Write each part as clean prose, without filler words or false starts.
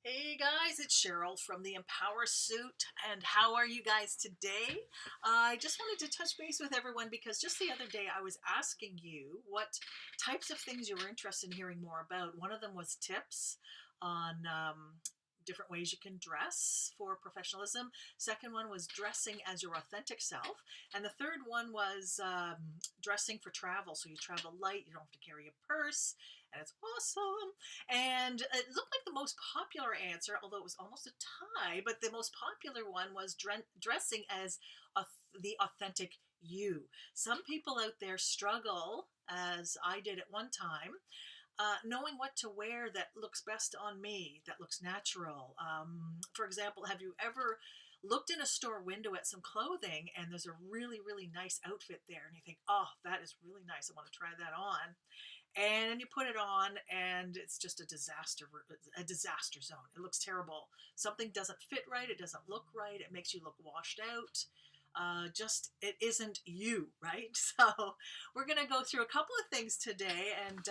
Hey guys, it's Cheryl from the Empower Suit, and how are you guys today? I just wanted to touch base with everyone because just the other day I was asking you what types of things you were interested in hearing more about. One of them was tips on different ways you can dress for professionalism. Second one was dressing as your authentic self, and the third one was dressing for travel. So you travel light, you don't have to carry a purse, and it's awesome. And it looked like the most popular answer, although it was almost a tie, but the most popular one was dressing as the authentic you. Some people out there struggle, as I did at one time, knowing what to wear that looks best on me, that looks natural. For example, have you ever looked in a store window at some clothing and there's a really, really nice outfit there and you think, oh, that is really nice. I want to try that on. And then you put it on and it's just a disaster zone. It looks terrible. Something doesn't fit right. It doesn't look right. It makes you look washed out. Just it isn't you, right? So we're going to go through a couple of things today, and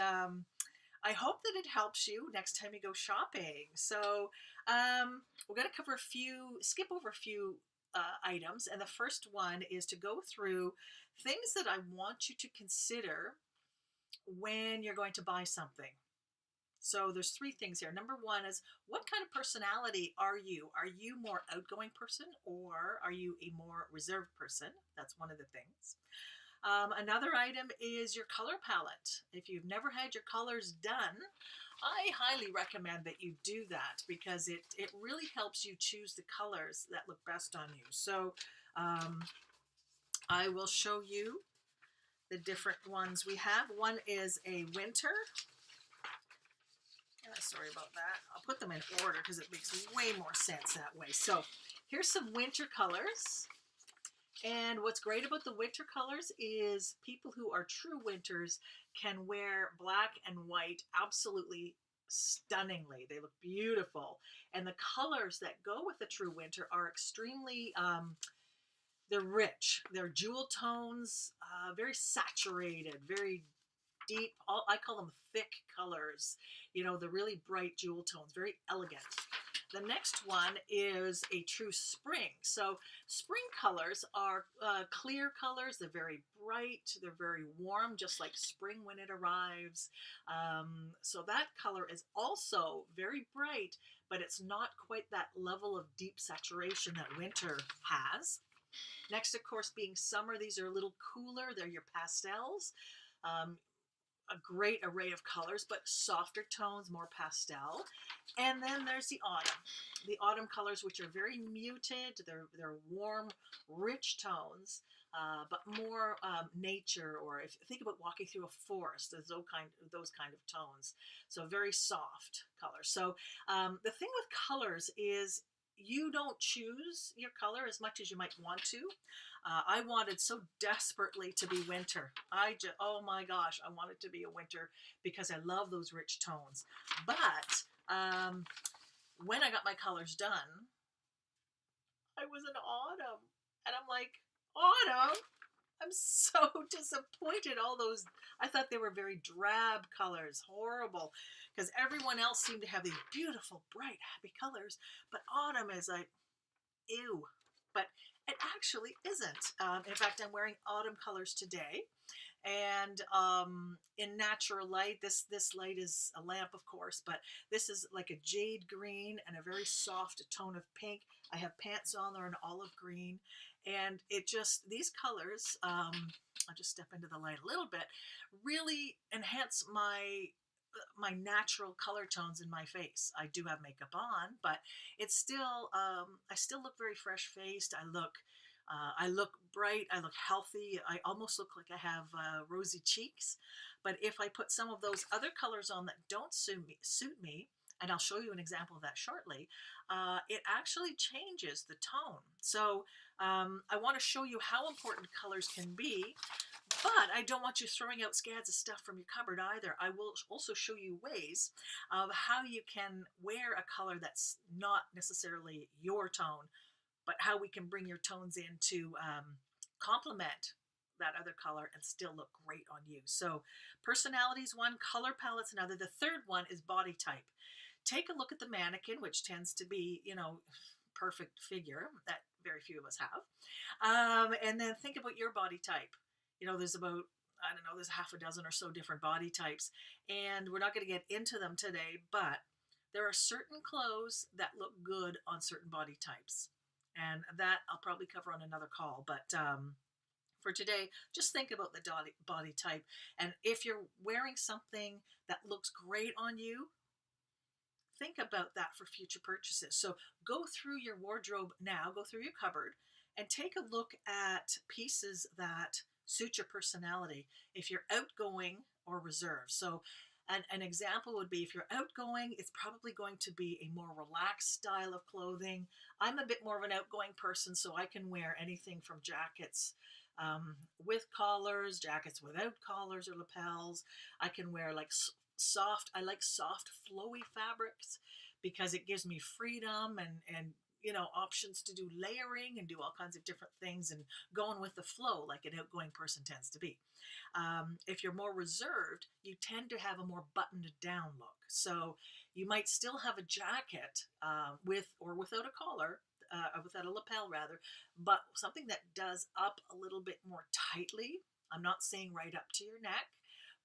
I hope that it helps you next time you go shopping. So we're going to skip over a few items, and the first one is to go through things that I want you to consider when you're going to buy something. So there's three things here. Number one is, what kind of personality are you? Are you more outgoing person or are you a more reserved person? That's one of the things. Another item is your color palette. If you've never had your colors done, I highly recommend that you do that because it really helps you choose the colors that look best on you. So I will show you the different ones we have. One is a winter. Sorry about that. I'll put them in order because it makes way more sense that way. So here's some winter colors. And what's great about the winter colors is people who are true winters can wear black and white absolutely stunningly. They look beautiful. And the colors that go with the true winter are extremely, they're rich. They're jewel tones, very saturated, very deep. I call them thick colors. You know, the really bright jewel tones, very elegant. The next one is a true spring. So spring colors are clear colors. They're very bright. They're very warm, just like spring when it arrives. So that color is also very bright, but it's not quite that level of deep saturation that winter has. Next, of course, being summer, these are a little cooler. They're your pastels. A great array of colors, but softer tones, more pastel. And then there's the autumn. The autumn colors, which are very muted. They're warm, rich tones, but more nature. Or if think about walking through a forest, there's those kind of tones. So very soft colors. So the thing with colors is you don't choose your color as much as you might want to. I wanted so desperately to be winter. Oh my gosh, I wanted to be a winter because I love those rich tones. But when I got my colors done, I was in autumn. And I'm like, autumn? I'm so disappointed. I thought they were very drab colors, horrible, because everyone else seemed to have these beautiful, bright, happy colors. But autumn is like, ew. But it actually isn't. In fact, I'm wearing autumn colors today. And in natural light, this light is a lamp, of course, but this is like a jade green and a very soft tone of pink. I have pants on, they're an olive green. And these colors, I'll just step into the light a little bit, really enhance my natural color tones in my face. I do have makeup on, but it's still I still look very fresh faced. I look bright. I look healthy. I almost look like I have rosy cheeks. But if I put some of those other colors on that don't suit me, and I'll show you an example of that shortly, it actually changes the tone. So I want to show you how important colors can be, but I don't want you throwing out scads of stuff from your cupboard either. I will also show you ways of how you can wear a color that's not necessarily your tone, but how we can bring your tones in to complement that other color and still look great on you. So personality is one, color palette's another. The third one is body type. take a look at the mannequin, which tends to be, perfect figure that very few of us have. And then think about your body type. There's about, I don't know, there's half a dozen or so different body types. And we're not going to get into them today, but there are certain clothes that look good on certain body types. And that I'll probably cover on another call. But for today, just think about the body type. And if you're wearing something that looks great on you, think about that for future purchases. So go through your wardrobe now, go through your cupboard, and take a look at pieces that suit your personality, if you're outgoing or reserved. So an example would be, if you're outgoing, it's probably going to be a more relaxed style of clothing. I'm a bit more of an outgoing person, so I can wear anything from jackets with collars, jackets without collars or lapels. I can wear like I like soft flowy fabrics because it gives me freedom and options to do layering and do all kinds of different things and going with the flow like an outgoing person tends to be. If you're more reserved, you tend to have a more buttoned down look. So you might still have a jacket with or without a collar, without a lapel rather, but something that does up a little bit more tightly. I'm not saying right up to your neck,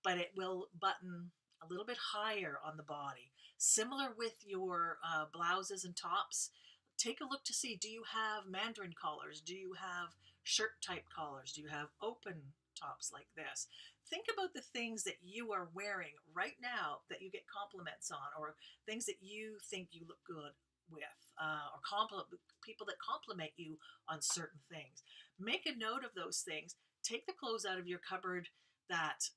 but it will button a little bit higher on the body. Similar with your blouses and tops. Take a look to see, do you have mandarin collars? Do you have shirt type collars? Do you have open tops like this? Think about the things that you are wearing right now that you get compliments on, or things that you think you look good with, or people that compliment you on certain things. Make a note of those things. Take the clothes out of your cupboard that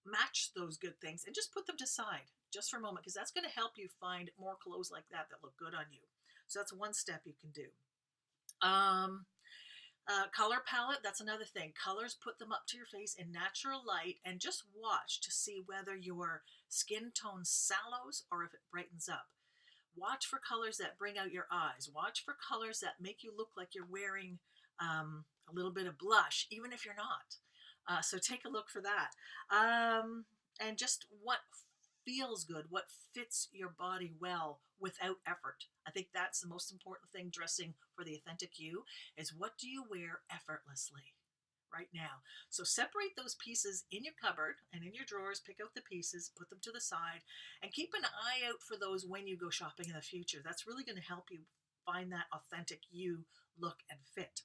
match those good things and just put them to side just for a moment, because that's going to help you find more clothes like that that look good on you. So that's one step you can do. Color palette, that's another thing. Colors, put them up to your face in natural light and just watch to see whether your skin tone sallows or if it brightens up. Watch for colors that bring out your eyes. Watch for colors that make you look like you're wearing a little bit of blush, even if you're not. So take a look for that. And just what feels good, what fits your body well without effort. I think that's the most important thing dressing for the authentic you, is what do you wear effortlessly right now? So separate those pieces in your cupboard and in your drawers, pick out the pieces, put them to the side, and keep an eye out for those when you go shopping in the future. That's really going to help you find that authentic you look and fit.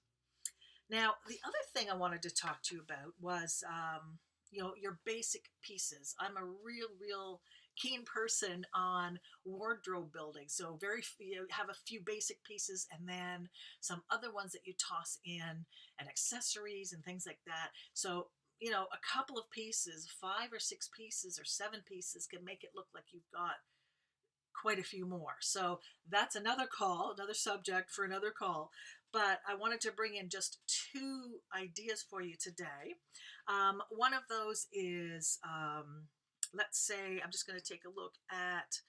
Now, the other thing I wanted to talk to you about was, your basic pieces. I'm a real keen person on wardrobe building. So have a few basic pieces and then some other ones that you toss in, and accessories and things like that. So, a couple of pieces, 5 or 6 pieces or 7 pieces, can make it look like you've got quite a few more. So that's another call, another subject for another call. But I wanted to bring in just 2 ideas for you today. One of those is, let's say, I'm just going to take a look at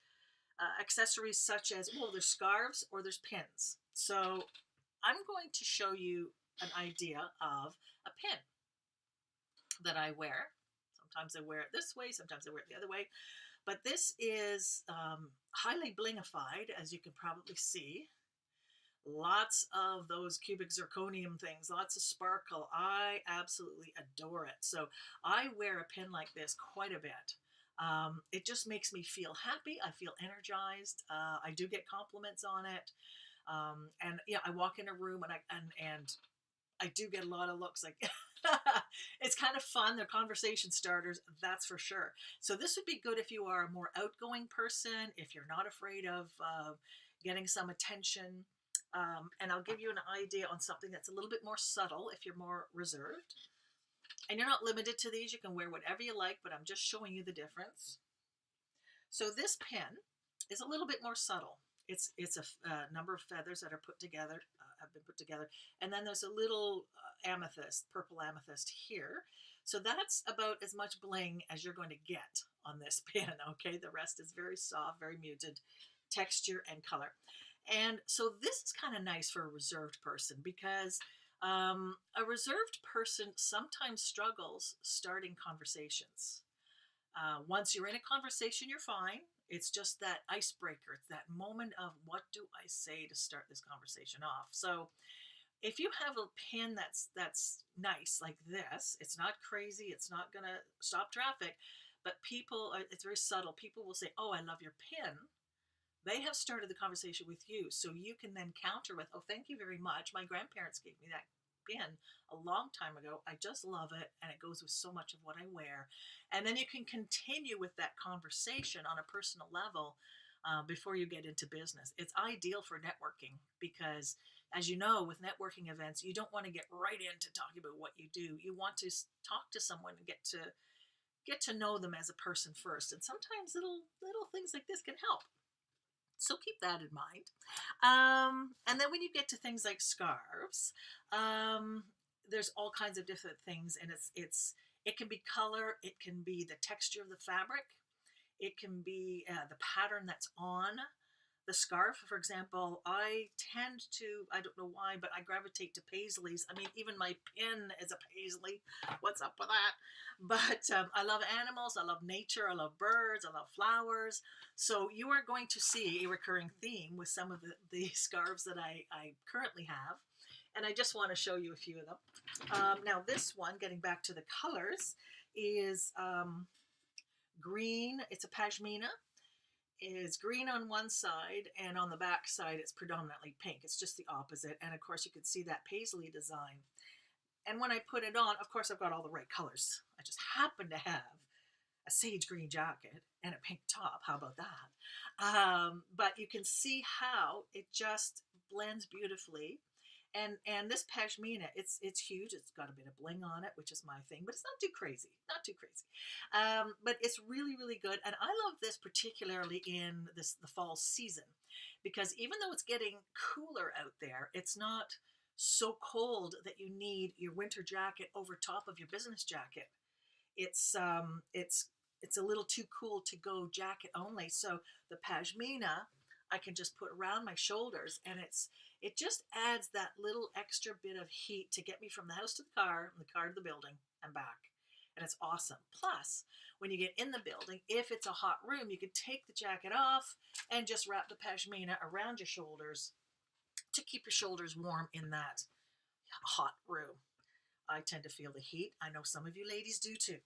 accessories such as, well, there's scarves or there's pins. So I'm going to show you an idea of a pin that I wear. Sometimes I wear it this way, sometimes I wear it the other way. But this is highly blingified, as you can probably see. Lots of those cubic zirconium things, lots of sparkle. I absolutely adore it. So I wear a pin like this quite a bit. It just makes me feel happy. I feel energized. I do get compliments on it. And yeah, I walk in a room and I do get a lot of looks like it's kind of fun. They're conversation starters, that's for sure. So this would be good if you are a more outgoing person, if you're not afraid of getting some attention. And I'll give you an idea on something that's a little bit more subtle if you're more reserved. And you're not limited to these. You can wear whatever you like, but I'm just showing you the difference. So this pin is a little bit more subtle. It's a number of feathers that are put together, have been put together. And then there's a little amethyst, purple amethyst here. So that's about as much bling as you're going to get on this pin, okay? The rest is very soft, very muted texture and color. And so this is kind of nice for a reserved person, because a reserved person sometimes struggles starting conversations. Once you're in a conversation, you're fine. It's just that icebreaker. It's that moment of what do I say to start this conversation off. So if you have a pin that's nice like this, it's not crazy, it's not gonna stop traffic, but people it's very subtle. People will say, oh, I love your pin. They have started the conversation with you, so you can then counter with, oh, thank you very much, my grandparents gave me that pin a long time ago, I just love it, and it goes with so much of what I wear. And then you can continue with that conversation on a personal level before you get into business. It's ideal for networking because, as you know, with networking events, you don't want to get right into talking about what you do. You want to talk to someone and get to know them as a person first. And sometimes little things like this can help. So keep that in mind. And then when you get to things like scarves, there's all kinds of different things, and it can be color, it can be the texture of the fabric, it can be the pattern that's on the scarf. For example, I tend to, I don't know why, but I gravitate to paisleys. I mean, even my pin is a paisley. What's up with that? But I love animals, I love nature, I love birds, I love flowers. So you are going to see a recurring theme with some of the scarves that I currently have. And I just want to show you a few of them. Now this one, getting back to the colors, is green. It's a pashmina. Is green on one side, and on the back side it's predominantly pink. It's just the opposite. And of course you can see that paisley design. And when I put it on, of course I've got all the right colors. I just happen to have a sage green jacket and a pink top. How about that? But you can see how it just blends beautifully. And this pashmina, it's huge. It's got a bit of bling on it, which is my thing, but it's not too crazy, not too crazy. But it's really, really good. And I love this particularly in the fall season, because even though it's getting cooler out there, it's not so cold that you need your winter jacket over top of your business jacket. It's a little too cool to go jacket only. So the pashmina I can just put around my shoulders, and it just adds that little extra bit of heat to get me from the house to the car, and the car to the building, and back. And it's awesome. Plus, when you get in the building, if it's a hot room, you can take the jacket off and just wrap the pashmina around your shoulders to keep your shoulders warm in that hot room. I tend to feel the heat. I know some of you ladies do too.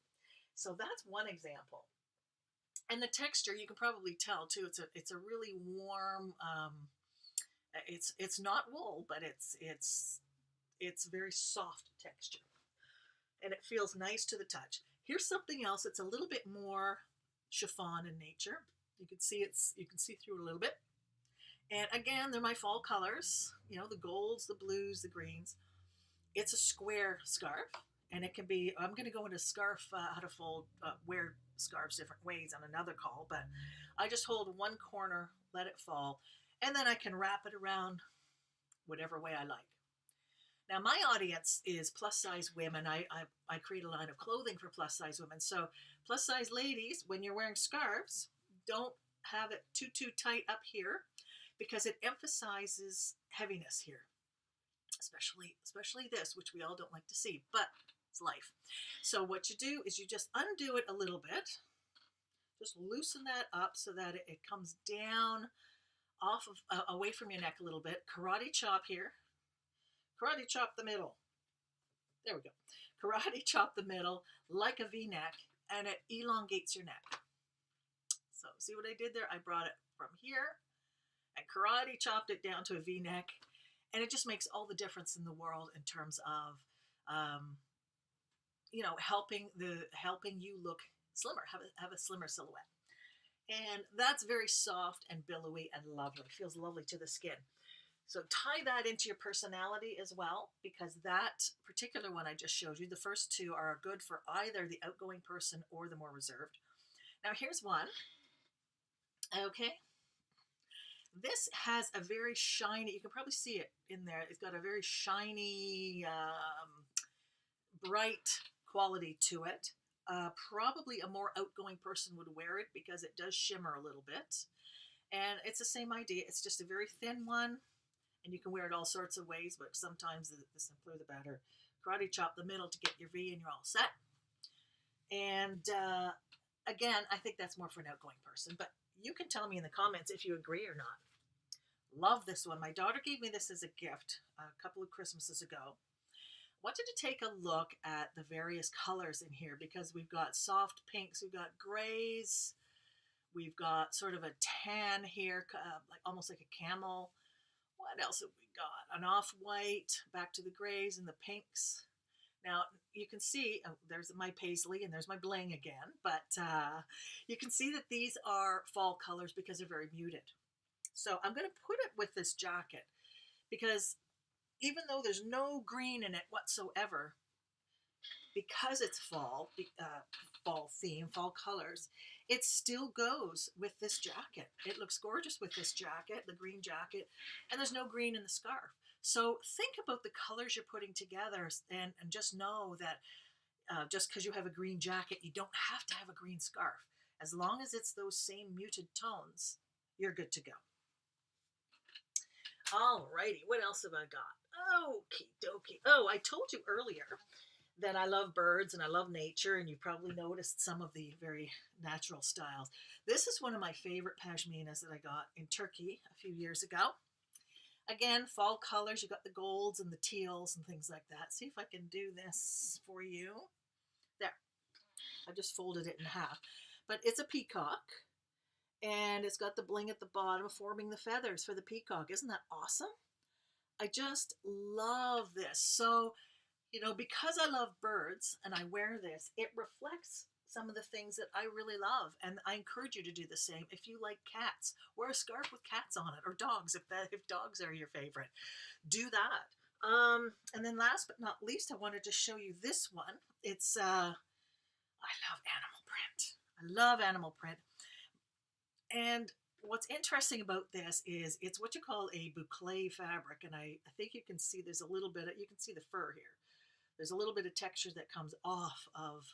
So that's one example. And the texture, you can probably tell too. It's a really warm. It's not wool, but it's very soft texture, and it feels nice to the touch. Here's something else. It's a little bit more chiffon in nature. You can see through it a little bit. And again, they're my fall colors. You know, the golds, the blues, the greens. It's a square scarf, and it can be. I'm going to go into scarf how to fold, wear scarves different ways on another call, but I just hold one corner, let it fall, and then I can wrap it around whatever way I like. Now my audience is plus size women. I create a line of clothing for plus size women. So plus size ladies, when you're wearing scarves, don't have it too tight up here, because it emphasizes heaviness here, especially this, which we all don't like to see, but it's life. So what you do is you just undo it a little bit, just loosen that up so that it comes down off of away from your neck a little bit. Karate chop here. Karate chop the middle. There we go. Karate chop the middle like a V-neck, and it elongates your neck. So see what I did there? I brought it from here and karate chopped it down to a V-neck, and it just makes all the difference in the world in terms of helping you look slimmer, have a slimmer silhouette. And that's very soft and billowy and lovely. Feels lovely to the skin. So tie that into your personality as well, because that particular one I just showed you, the first two are good for either the outgoing person or the more reserved. Now here's one. Okay. This has a very shiny, you can probably see it in there. It's got a very shiny, bright quality to it. Probably a more outgoing person would wear it because it does shimmer a little bit. And it's the same idea. It's just a very thin one, and you can wear it all sorts of ways, but sometimes the simpler the better. Karate chop the middle to get your V and you're all set. And again, I think that's more for an outgoing person, but you can tell me in the comments if you agree or not. Love this one. My daughter gave me this as a gift a couple of Christmases ago. Wanted to take a look at the various colors in here because we've got soft pinks, we've got grays, we've got sort of a tan here, like almost like a camel. What else have we got? An off-white, back to the grays and the pinks. Now, you can see, there's my paisley and there's my bling again, but you can see that these are fall colors because they're very muted. So I'm going to put it with this jacket because even though there's no green in it whatsoever, because it's fall, fall theme, fall colors, it still goes with this jacket. It looks gorgeous with this jacket, the green jacket, and there's no green in the scarf. So think about the colors you're putting together and just know that just because you have a green jacket, you don't have to have a green scarf. As long as it's those same muted tones, you're good to go. Alrighty, what else have I got? Okie dokie. Oh, I told you earlier that I love birds and I love nature, and you probably noticed some of the very natural styles. This is one of my favorite pashminas that I got in Turkey a few years ago. Again, fall colors. You got the golds and the teals and things like that. See if I can do this for you. There. I just folded it in half. But it's a peacock, and it's got the bling at the bottom forming the feathers for the peacock. Isn't that awesome? I just love this. So, you know, because I love birds and I wear this, it reflects some of the things that I really love. And I encourage you to do the same. If you like cats, wear a scarf with cats on it, or dogs, if dogs are your favorite. Do that. And then last but not least, I wanted to show you this one. It's, I love animal print. I love animal print. And what's interesting about this is it's what you call a boucle fabric. And I think you can see there's a little bit, you can see the fur here. There's a little bit of texture that comes off of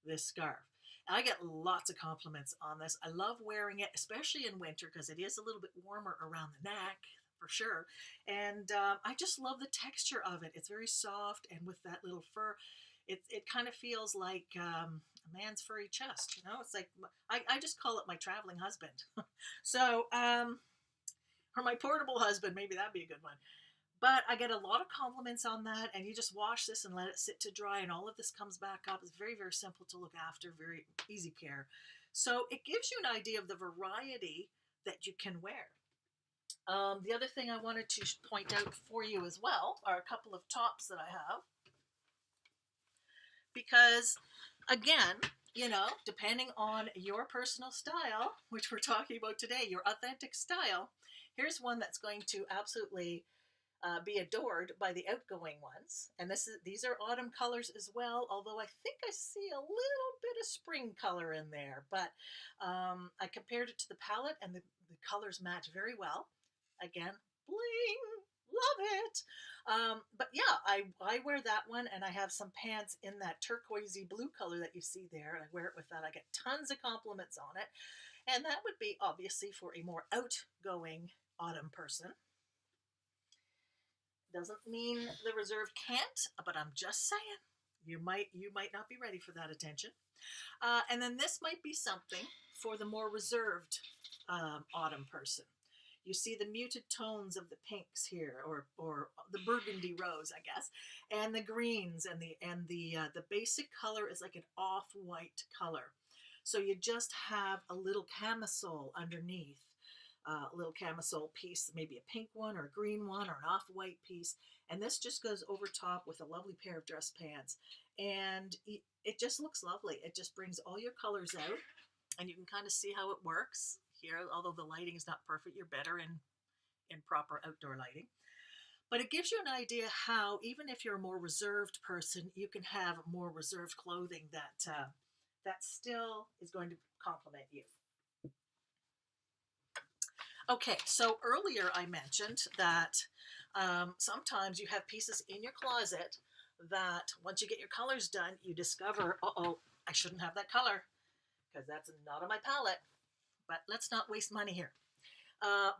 this scarf. And I get lots of compliments on this. I love wearing it, especially in winter, because it is a little bit warmer around the neck, for sure. And I just love the texture of it. It's very soft, and with that little fur, it kind of feels like a man's furry chest, you know? It's like, I just call it my traveling husband. So, or my portable husband, maybe that'd be a good one. But I get a lot of compliments on that, and you just wash this and let it sit to dry, and all of this comes back up. It's very, very simple to look after, very easy care. So it gives you an idea of the variety that you can wear. The other thing I wanted to point out for you as well are a couple of tops that I have. Because, again, you know, depending on your personal style, which we're talking about today, your authentic style, here's one that's going to absolutely be adored by the outgoing ones. And these are autumn colors as well, although I think I see a little bit of spring color in there. But I compared it to the palette, and the colors match very well. Again, bling, love it. But yeah, I wear that one, and I have some pants in that turquoisey blue color that you see there, and I wear it with that. I get tons of compliments on it. And that would be obviously for a more outgoing autumn person. Doesn't mean the reserve can't, but I'm just saying you might not be ready for that attention. And then this might be something for the more reserved autumn person. You see the muted tones of the pinks here, or the burgundy rose, I guess, and the greens, and the basic color is like an off-white color. So you just have a little camisole underneath. A little camisole piece, maybe a pink one or a green one or an off-white piece. And this just goes over top with a lovely pair of dress pants. And it just looks lovely. It just brings all your colors out, and you can kind of see how it works here. Although the lighting is not perfect, you're better in proper outdoor lighting. But it gives you an idea how, even if you're a more reserved person, you can have more reserved clothing that still is going to complement you. Okay, so earlier I mentioned that sometimes you have pieces in your closet that once you get your colors done, you discover, uh-oh, I shouldn't have that color because that's not on my palette. But let's not waste money here.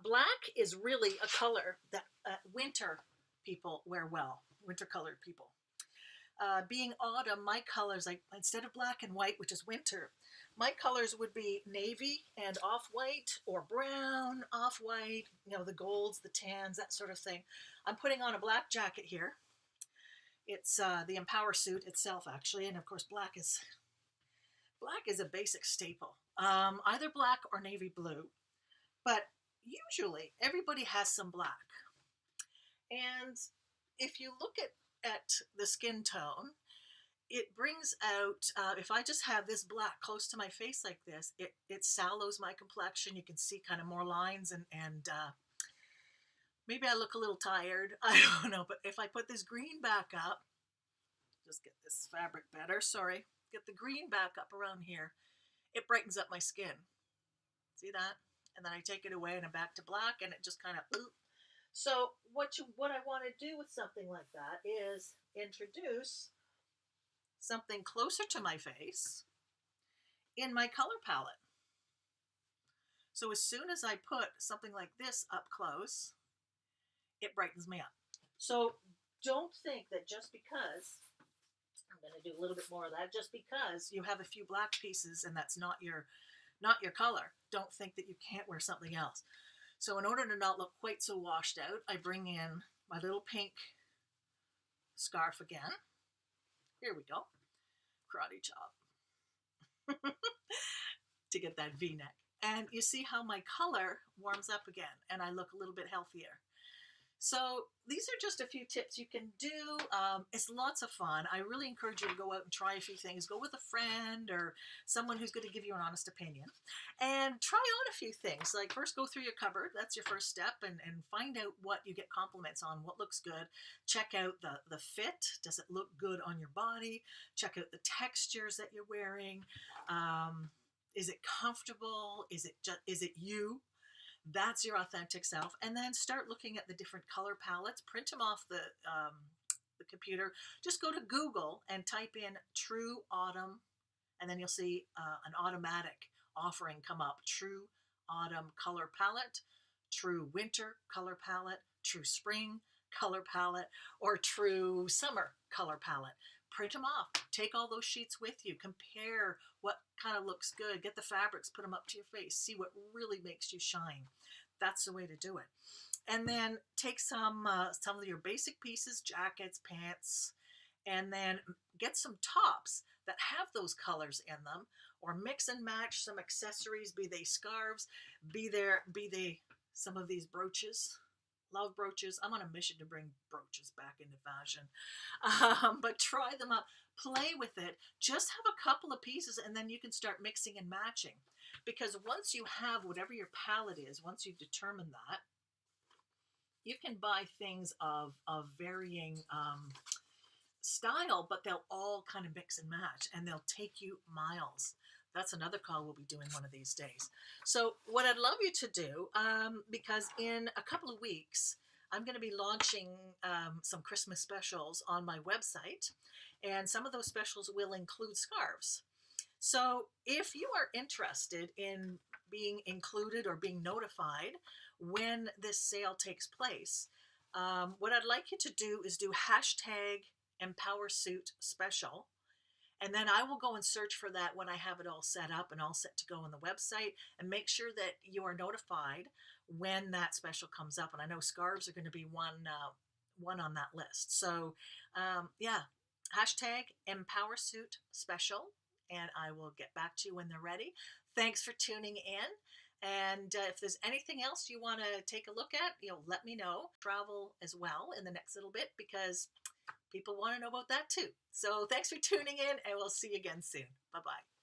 Black is really a color that winter people wear well, winter colored people. Being autumn, my colors, like instead of black and white, which is winter, my colors would be navy and off-white, or brown, off-white, you know, the golds, the tans, that sort of thing. I'm putting on a black jacket here. It's the Empower suit itself, actually, and of course black is a basic staple. Either black or navy blue, but usually everybody has some black. And if you look at the skin tone, it brings out, if I just have this black close to my face like this, it sallows my complexion. You can see kind of more lines, and maybe I look a little tired. I don't know, but if I put this green back up, just get this fabric better, sorry, get the green back up around here, it brightens up my skin. See that? And then I take it away and I'm back to black, and it just kind of, ooh. So what I want to do with something like that is introduce something closer to my face in my color palette. So as soon as I put something like this up close, it brightens me up. So don't think that just because, I'm going to do a little bit more of that, just because you have a few black pieces and that's not your color, don't think that you can't wear something else. So in order to not look quite so washed out, I bring in my little pink scarf again. Here we go. Karate chop. To get that V-neck. And you see how my color warms up again and I look a little bit healthier. So these are just a few tips you can do. It's lots of fun. I really encourage you to go out and try a few things. Go with a friend or someone who's going to give you an honest opinion. And try on a few things. Like first go through your cupboard. That's your first step. And find out what you get compliments on, what looks good. Check out the fit. Does it look good on your body? Check out the textures that you're wearing. Is it comfortable? Is it you? That's your authentic self. And then start looking at the different color palettes. Print them off the computer. Just go to Google and type in True Autumn, and then you'll see an automatic offering come up. True Autumn color palette, True Winter color palette, True Spring color palette, or True Summer color palette. Print them off. Take all those sheets with you. Compare what kind of looks good. Get the fabrics, put them up to your face. See what really makes you shine. That's the way to do it. And then take some of your basic pieces, jackets, pants, and then get some tops that have those colors in them, or mix and match some accessories, be they scarves, be they some of these brooches. Love brooches. I'm on a mission to bring brooches back into fashion. But try them up. Play with it. Just have a couple of pieces and then you can start mixing and matching. Because once you have whatever your palette is, once you've determined that, you can buy things of varying style, but they'll all kind of mix and match and they'll take you miles. That's another call we'll be doing one of these days. So what I'd love you to do, because in a couple of weeks, I'm going to be launching some Christmas specials on my website, and some of those specials will include scarves. So if you are interested in being included or being notified when this sale takes place, what I'd like you to do is do #EmpowerSuitSpecial. And then I will go and search for that when I have it all set up and all set to go on the website, and make sure that you are notified when that special comes up. And I know scarves are going to be one on that list. So yeah, #EmpowerSuitSpecial, and I will get back to you when they're ready. Thanks for tuning in. And if there's anything else you want to take a look at, let me know. Travel as well in the next little bit, because people want to know about that too. So thanks for tuning in, and we'll see you again soon. Bye-bye.